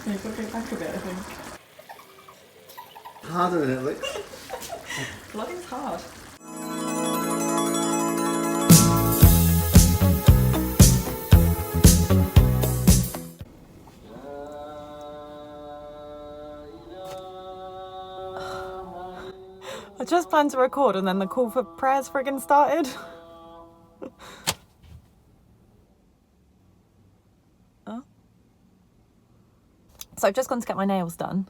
Yeah, you've got to go back a bit, I think. Harder than it looks. Vlogging's hard. I just planned to record and then the call for prayers friggin' started. Oh. So I've just gone to get my nails done.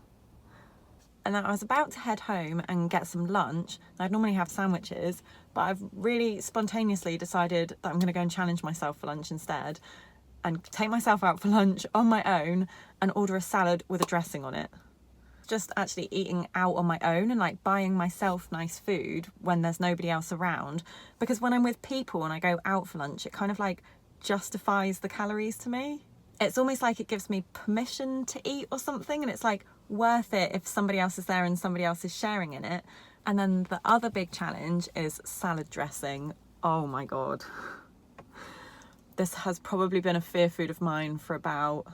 And then I was about to head home and get some lunch. I'd normally have sandwiches, but I've really spontaneously decided that I'm going to go and challenge myself for lunch instead and take myself out for lunch on my own and order a salad with a dressing on it. Just actually eating out on my own and like buying myself nice food when there's nobody else around, because when I'm with people and I go out for lunch, it kind of like justifies the calories to me. It's almost like it gives me permission to eat or something, and it's like worth it if somebody else is there and somebody else is sharing in it. And then the other big challenge is salad dressing. Oh my god, this has probably been a fear food of mine for about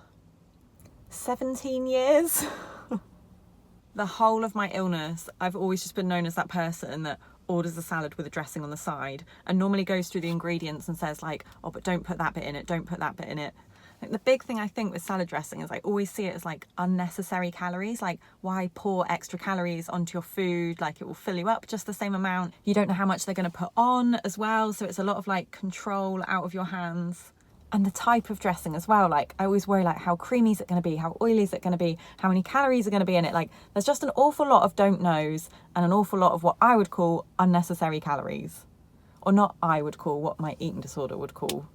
17 years. The whole of my illness, I've always just been known as that person that orders a salad with a dressing on the side and normally goes through the ingredients and says like, oh, but don't put that bit in it, don't put that bit in it. Like, the big thing I think with salad dressing is I always see it as like unnecessary calories. Like, why pour extra calories onto your food? Like, it will fill you up just the same amount. You don't know how much they're going to put on as well, so it's a lot of like control out of your hands. And the type of dressing as well, like I always worry like how creamy is it going to be, how oily is it going to be, how many calories are going to be in it. Like, there's just an awful lot of don't knows and an awful lot of what I would call unnecessary calories, or not I would call, what my eating disorder would call.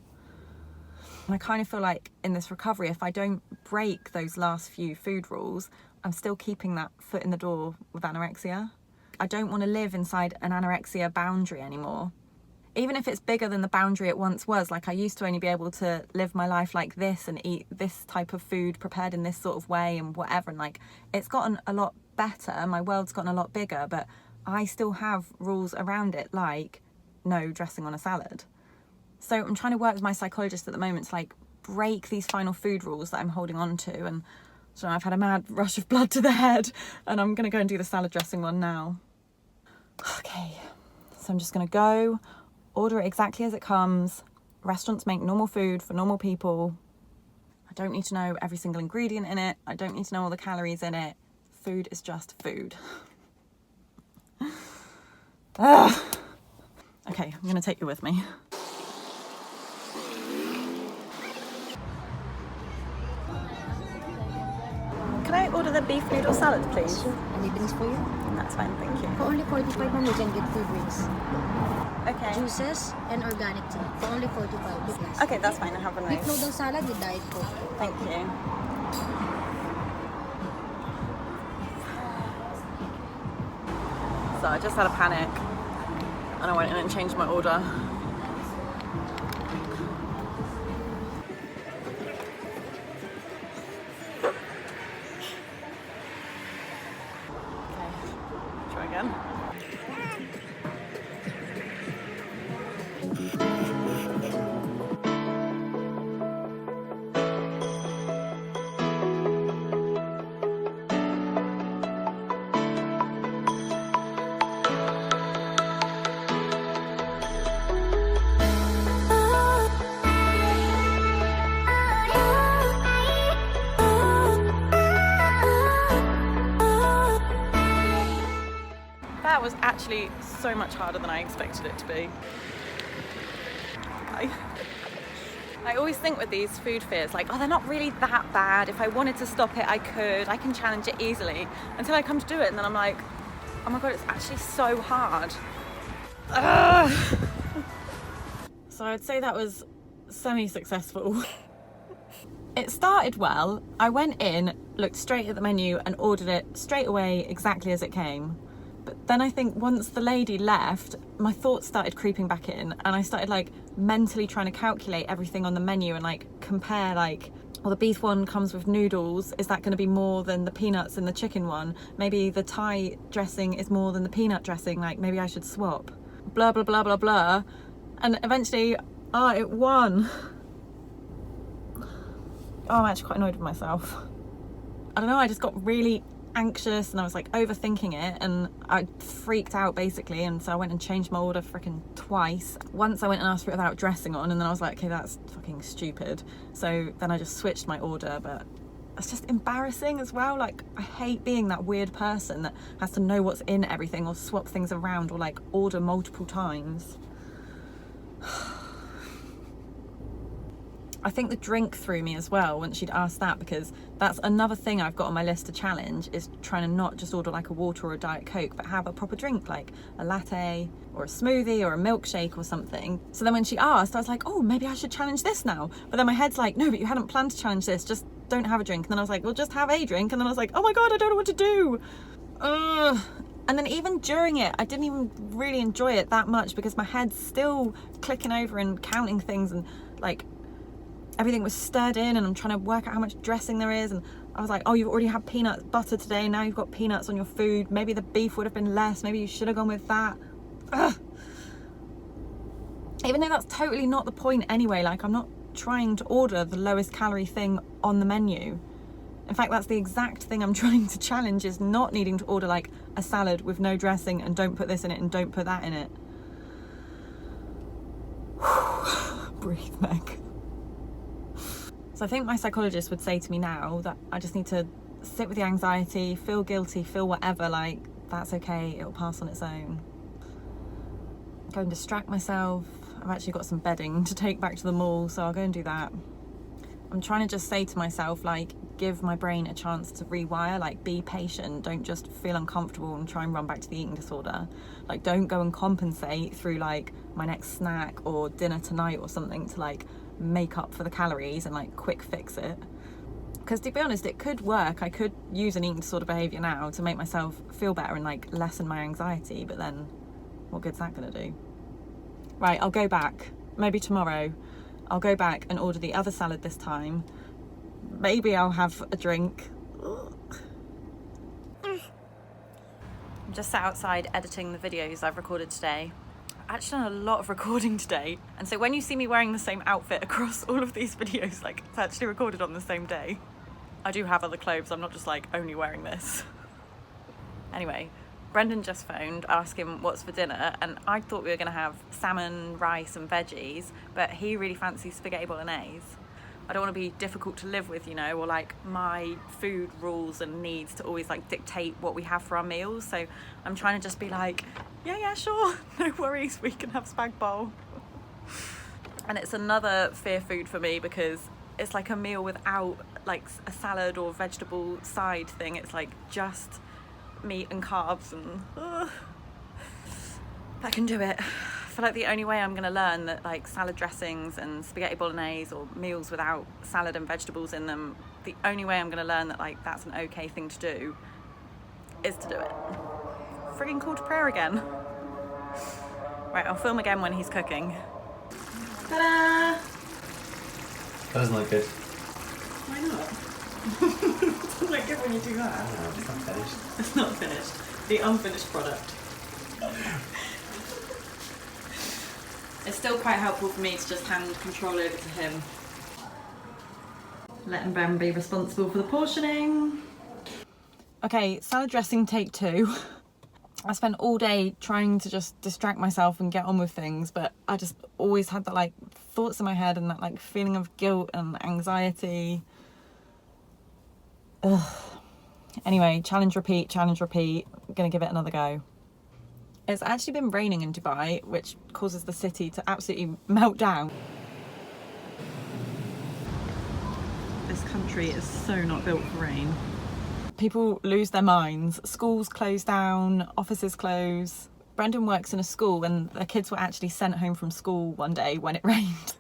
And I kind of feel like in this recovery, if I don't break those last few food rules, I'm still keeping that foot in the door with anorexia. I don't want to live inside an anorexia boundary anymore. Even if it's bigger than the boundary it once was, like I used to only be able to live my life like this and eat this type of food prepared in this sort of way and whatever. And like, it's gotten a lot better. My world's gotten a lot bigger, but I still have rules around it, like no dressing on a salad. So I'm trying to work with my psychologist at the moment to like break these final food rules that I'm holding on to. And so I've had a mad rush of blood to the head and I'm going to go and do the salad dressing one now. Okay, so I'm just going to go, order it exactly as it comes. Restaurants make normal food for normal people. I don't need to know every single ingredient in it. I don't need to know all the calories in it. Food is just food. Ugh. Okay, I'm going to take you with me. Can I order the beef noodle salad, please? Sure. Any drinks for you? That's fine, thank you. For only 45 ma'am, you can get 2 drinks. Okay. Juices and organic tea. For only 45 with glass. Okay, that's fine. I have a Beef nice. noodle salad with Diet Coke. Thank you. So I just had a panic and I went in and changed my order. Try again. That was actually so much harder than I expected it to be. I always think with these food fears, like, oh, they're not really that bad. If I wanted to stop it, I could. I can challenge it easily. Until I come to do it, and then I'm like, oh my God, it's actually so hard. Ugh. So I'd say that was semi-successful. It started well. I went in, looked straight at the menu and ordered it straight away exactly as it came. But then I think once the lady left, my thoughts started creeping back in and I started like mentally trying to calculate everything on the menu and like compare, like, well, the beef one comes with noodles. Is that going to be more than the peanuts in the chicken one? Maybe the Thai dressing is more than the peanut dressing. Like, maybe I should swap. Blah, blah, blah, blah, blah. And eventually, it won. Oh, I'm actually quite annoyed with myself. I don't know, I just got really anxious and I was like overthinking it and I freaked out basically, and so I went and changed my order freaking twice. Once I went and asked for it without dressing on, and then I was like, okay, that's fucking stupid. So then I just switched my order, but it's just embarrassing as well. Like, I hate being that weird person that has to know what's in everything or swap things around or like order multiple times. I think the drink threw me as well when she'd asked that, because that's another thing I've got on my list to challenge, is trying to not just order like a water or a Diet Coke, but have a proper drink, like a latte or a smoothie or a milkshake or something. So then when she asked, I was like, oh, maybe I should challenge this now. But then my head's like, no, but you hadn't planned to challenge this, just don't have a drink. And then I was like, well, just have a drink. And then I was like, oh my God, I don't know what to do. Ugh. And then even during it, I didn't even really enjoy it that much because my head's still clicking over and counting things, and like everything was stirred in and I'm trying to work out how much dressing there is. And I was like, oh, you've already had peanut butter today, now you've got peanuts on your food, maybe the beef would have been less, maybe you should have gone with that. Ugh. Even though that's totally not the point anyway, like I'm not trying to order the lowest calorie thing on the menu. In fact, that's the exact thing I'm trying to challenge, is not needing to order like a salad with no dressing and don't put this in it and don't put that in it. Breathe, Meg. So I think my psychologist would say to me now that I just need to sit with the anxiety, feel guilty, feel whatever, like that's okay, it'll pass on its own. Go and distract myself. I've actually got some bedding to take back to the mall, so I'll go and do that. I'm trying to just say to myself, like, give my brain a chance to rewire, like be patient, don't just feel uncomfortable and try and run back to the eating disorder. Like, don't go and compensate through like my next snack or dinner tonight or something to like make up for the calories and like quick fix it. Because to be honest, it could work. I could use an eating disorder behaviour now to make myself feel better and like lessen my anxiety, but then what good's that gonna do? Right, I'll go back, maybe tomorrow I'll go back and order the other salad this time. Maybe I'll have a drink. I'm just sat outside editing the videos I've recorded today. I've actually done a lot of recording today, and so when you see me wearing the same outfit across all of these videos, like it's actually recorded on the same day. I do have other clothes, I'm not just like only wearing this. Anyway, Brendan just phoned asking what's for dinner, and I thought we were gonna have salmon, rice and veggies, but he really fancies spaghetti bolognese. I don't want to be difficult to live with, you know, or like my food rules and needs to always like dictate what we have for our meals. So I'm trying to just be like, yeah, sure, no worries, we can have spag bowl. And it's another fear food for me because it's like a meal without like a salad or vegetable side thing. It's like just meat and carbs, and I can do it. I feel like the only way I'm gonna learn that like salad dressings and spaghetti bolognese or meals without salad and vegetables in them, the only way I'm gonna learn that like that's an okay thing to do is to do it. Friggin' call to prayer again. Right, I'll film again when he's cooking. Ta-da! That doesn't look good. Why not? It doesn't look good when you do that. No, it's not finished. It's not finished. The unfinished product. It's still quite helpful for me to just hand control over to him. Letting Ben be responsible for the portioning. Okay, salad dressing take 2. I spent all day trying to just distract myself and get on with things, but I just always had that like thoughts in my head and that like feeling of guilt and anxiety. Ugh. Anyway, challenge, repeat, I'm gonna give it another go. It's actually been raining in Dubai, which causes the city to absolutely melt down. This country is so not built for rain. People lose their minds. Schools close down, offices close. Brendan works in a school and the kids were actually sent home from school one day when it rained.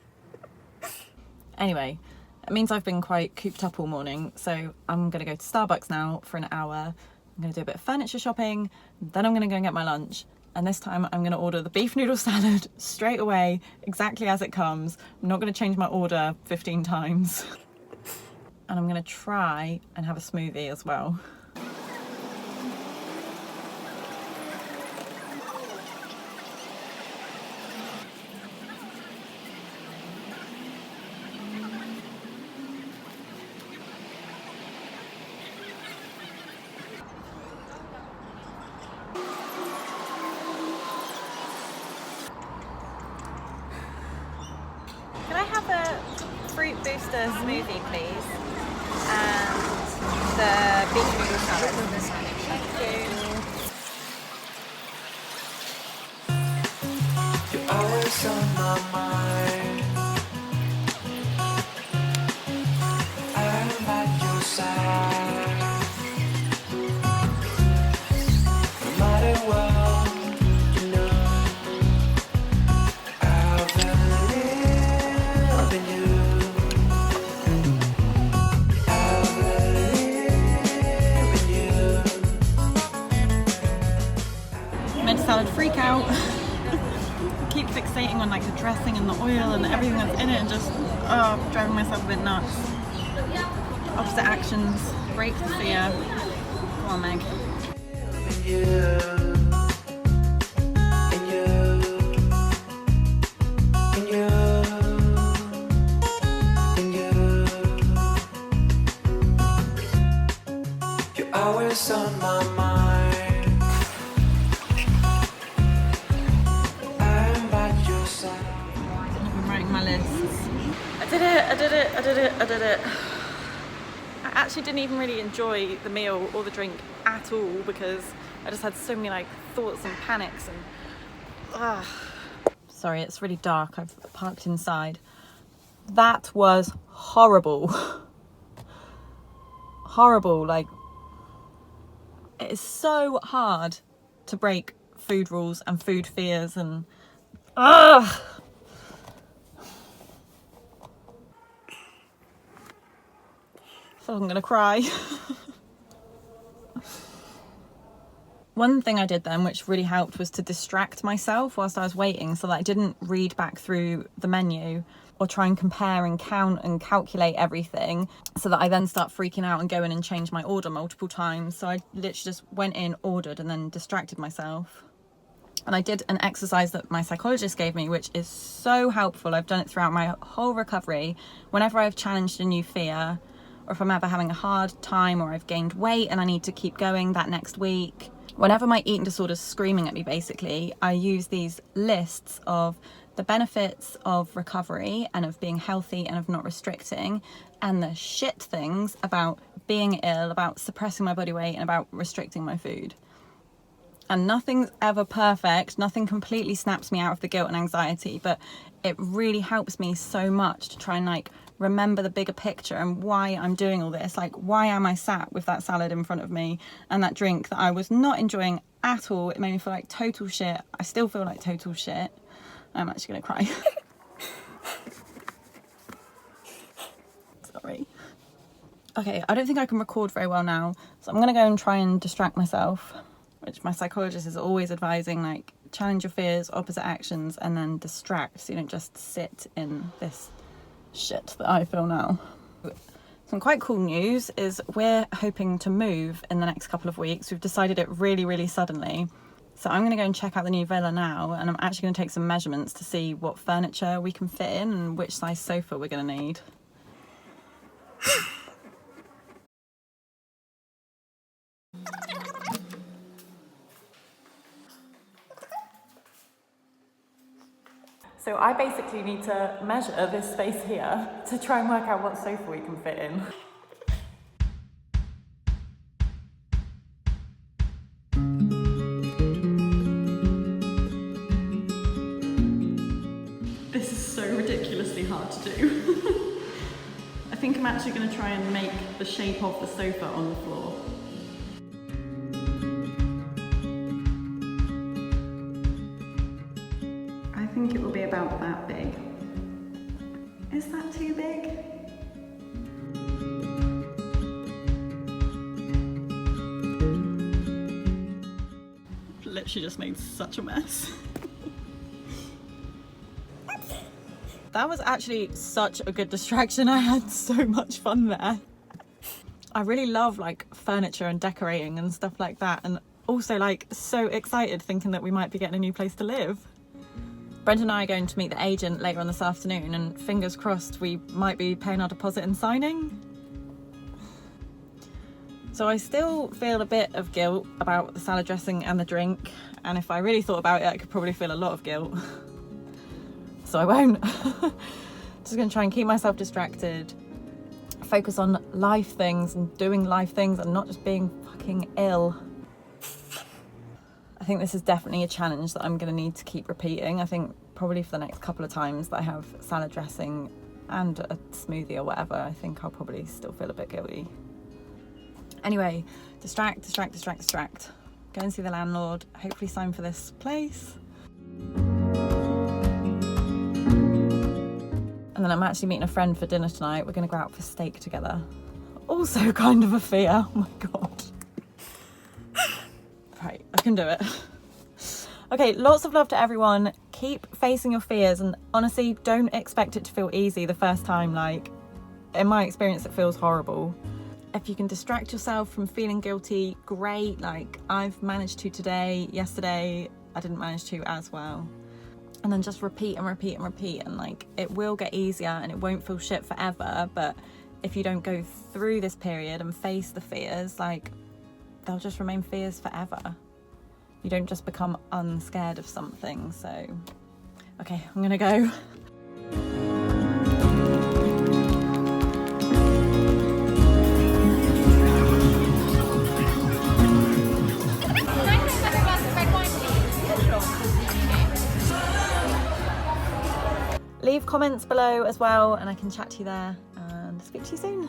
Anyway, it means I've been quite cooped up all morning, so I'm gonna go to Starbucks now for an hour. I'm gonna do a bit of furniture shopping, then I'm gonna go and get my lunch. And this time I'm gonna order the beef noodle salad straight away, exactly as it comes. I'm not gonna change my order 15 times. And I'm gonna try and have a smoothie as well. pasta smoothie, please. And the beef noodle salad. Thank you. You're always on my mind. I'm at your side. No matter what, you know, I'll believe in you. I'll believe in you. Mid salad freak out. Keep fixating on like the dressing and the oil and everything that's in it and just driving myself a bit nuts. Opposite actions, break the fear. Come on, Meg. You're always on my mind. I'm by your side. I've been writing my lists. I did it. I actually didn't even really enjoy the meal or the drink at all because I just had so many like thoughts and panics and Sorry, it's really dark. I've parked inside. That was horrible. Horrible. Like, it is so hard to break food rules and food fears and I feel like I'm gonna cry. One thing I did then, which really helped, was to distract myself whilst I was waiting so that I didn't read back through the menu or try and compare and count and calculate everything so that I then start freaking out and go in and change my order multiple times. So I literally just went in, ordered, and then distracted myself. And I did an exercise that my psychologist gave me, which is so helpful. I've done it throughout my whole recovery. Whenever I've challenged a new fear, or if I'm ever having a hard time or I've gained weight and I need to keep going that next week, whenever my eating disorder's screaming at me, basically, I use these lists of the benefits of recovery and of being healthy and of not restricting, and the shit things about being ill, about suppressing my body weight and about restricting my food. And nothing's ever perfect, nothing completely snaps me out of the guilt and anxiety, but it really helps me so much to try and like remember the bigger picture and why I'm doing all this. Like, why am I sat with that salad in front of me and that drink that I was not enjoying at all? It made me feel like total shit. I still feel like total shit. I'm actually gonna cry. Sorry. Okay, I don't think I can record very well now, so I'm gonna go and try and distract myself, which my psychologist is always advising, like, challenge your fears, opposite actions, and then distract, so you don't just sit in this shit that I feel now. Some quite cool news is we're hoping to move in the next couple of weeks. We've decided it really, really suddenly. So I'm going to go and check out the new villa now, and I'm actually going to take some measurements to see what furniture we can fit in and which size sofa we're going to need. So I basically need to measure this space here to try and work out what sofa we can fit in. This is so ridiculously hard to do. I think I'm actually going to try and make the shape of the sofa on the floor. I think it will be about that big. Is that too big? Literally just made such a mess. That was actually such a good distraction. I had so much fun there. I really love like furniture and decorating and stuff like that, and also like so excited thinking that we might be getting a new place to live. Brenda and I are going to meet the agent later on this afternoon, and fingers crossed we might be paying our deposit and signing. So I still feel a bit of guilt about the salad dressing and the drink, and if I really thought about it I could probably feel a lot of guilt. So I won't. Just gonna try and keep myself distracted, focus on life things and doing life things and not just being fucking ill. I think this is definitely a challenge that I'm going to need to keep repeating. I think probably for the next couple of times that I have salad dressing and a smoothie or whatever, I think I'll probably still feel a bit guilty. Anyway, distract. Go and see the landlord, hopefully sign for this place. And then I'm actually meeting a friend for dinner tonight. We're going to go out for steak together. Also kind of a fear. Oh my God. Right, I can do it. Okay, lots of love to everyone. Keep facing your fears, and honestly, don't expect it to feel easy the first time. Like, in my experience, it feels horrible. If you can distract yourself from feeling guilty, great. Like, I've managed to today. Yesterday, I didn't manage to as well. And then just repeat, and like, it will get easier and it won't feel shit forever. But if you don't go through this period and face the fears, like, they'll just remain fears forever. You don't just become unscared of something. So, okay, I'm gonna go. Leave comments below as well, and I can chat to you there, and speak to you soon.